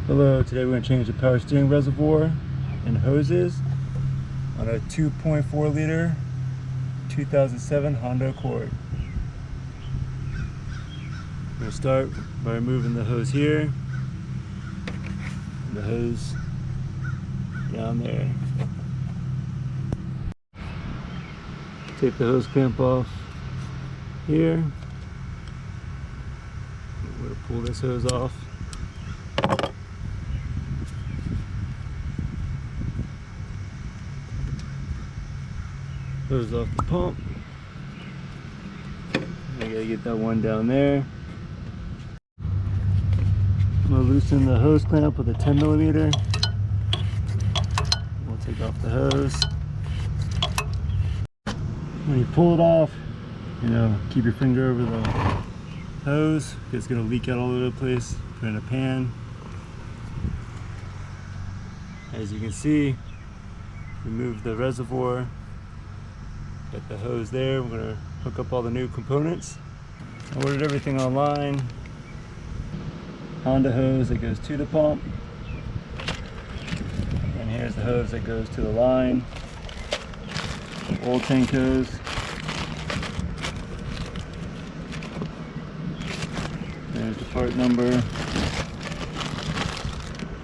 Hello, today we're going to change the power steering reservoir and hoses on a 2.4 liter 2007 Honda Accord. We're going to start by removing the hose here, and the hose down there. Take the hose clamp off here. We're going to pull this hose off. Hose off the pump. I gotta get that one down there. I'm gonna loosen the hose clamp with a 10mm. We'll take off the hose. When you pull it off, keep your finger over the hose because it's gonna leak out all over the place. Put it in a pan. As you can see, remove the reservoir. Got the hose there. We're going to hook up all the new components. I ordered everything online. Honda hose that goes to the pump. And here's the hose that goes to the line. Oil tank hose. There's the part number.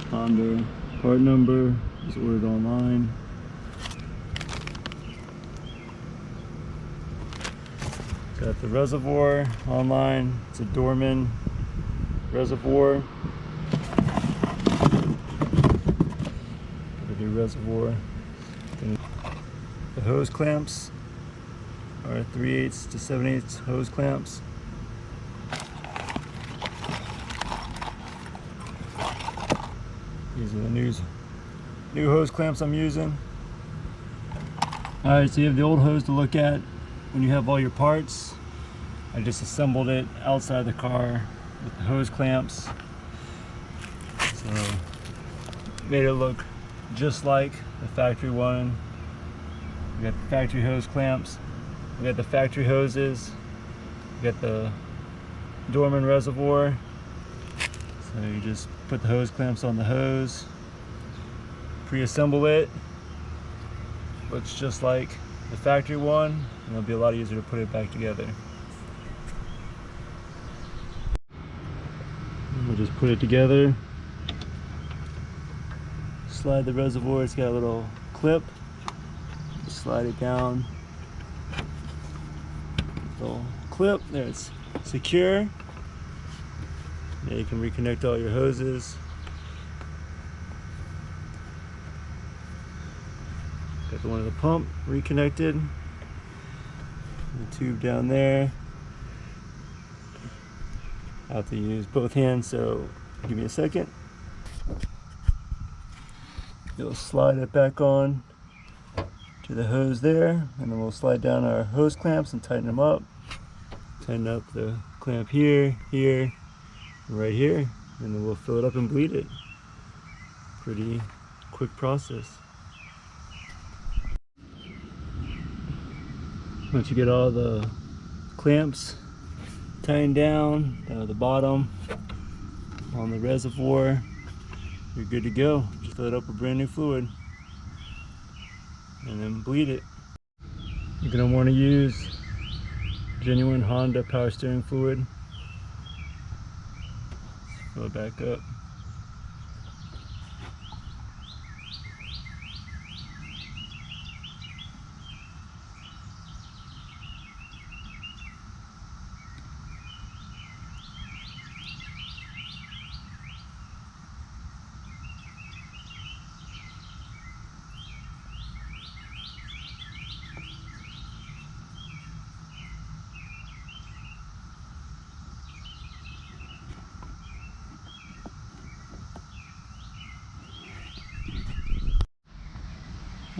Honda part number is ordered online. Got the reservoir online. It's a Dorman reservoir. Got a new reservoir. The hose clamps are 3/8 to 7/8 hose clamps. These are the new hose clamps I'm using. Alright, so you have the old hose to look at. When you have all your parts, I just assembled it outside the car with the hose clamps. So made it look just like the factory one. We got the factory hose clamps, we got the factory hoses, we got the Dorman reservoir. So you just put the hose clamps on the hose, pre-assemble it. Looks just like the factory one, and it'll be a lot easier to put it back together. And we'll just put it together. Slide the reservoir, it's got a little clip. Just slide it down. Little clip, there, it's secure. Now you can reconnect all your hoses. Got the one in the pump reconnected. The tube down there. I have to use both hands, so give me a second. You'll slide it back on to the hose there, and then we'll slide down our hose clamps and tighten them up. Tighten up the clamp here, here, and right here, and then we'll fill it up and bleed it. Pretty quick process. Once you get all the clamps tightened down at the bottom on the reservoir, you're good to go. Just fill it up with brand new fluid and then bleed it. You're going to want to use genuine Honda power steering fluid. Fill it back up.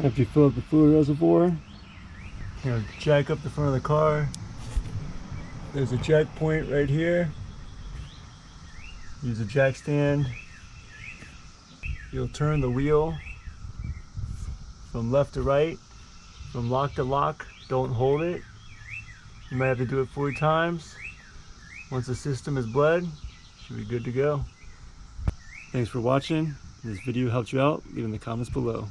After you fill up the fluid reservoir, you're going to jack up the front of the car. There's a jack point right here. Use a jack stand. You'll turn the wheel from left to right, from lock to lock. Don't hold it. You might have to do it 4 times. Once the system is bled, should be good to go. Thanks for watching. If this video helped you out, leave in the comments below.